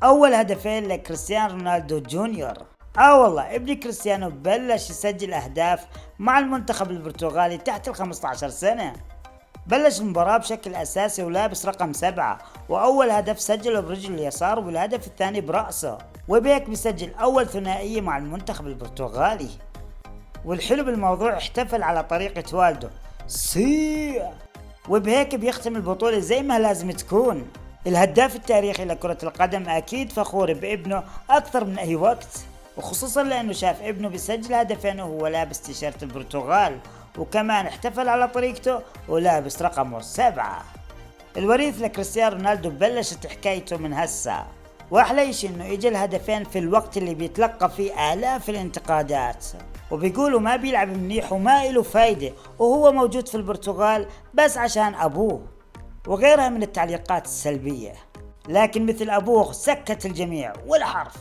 أول هدفين لكريستيانو رونالدو جونيور. والله ابن كريستيانو بلش يسجل أهداف مع المنتخب البرتغالي تحت 15 سنة. بلش المباراة بشكل أساسي ولابس رقم 7، وأول هدف سجله برجله اليسار والهدف الثاني برأسه، وبهيك بيسجل أول ثنائية مع المنتخب البرتغالي. والحلو بالموضوع احتفل على طريقة والده سي، وبهيك بيختم البطولة زي ما لازم تكون. الهداف التاريخي لكرة القدم أكيد فخور بابنه أكثر من أي وقت، وخصوصا لأنه شاف ابنه بيسجل هدفين وهو لابس تيشيرت البرتغال، وكمان احتفل على طريقته ولابس رقمه 7. الوريث لكريستيانو رونالدو بلشت حكايته من هسا، واحلى شيء انه اجى الهدفين في الوقت اللي بيتلقى فيه آلاف الانتقادات، وبيقولوا ما بيلعب منيح وما له فايدة وهو موجود في البرتغال بس عشان ابوه، وغيرها من التعليقات السلبية. لكن مثل ابوه سكت الجميع ولا حرف.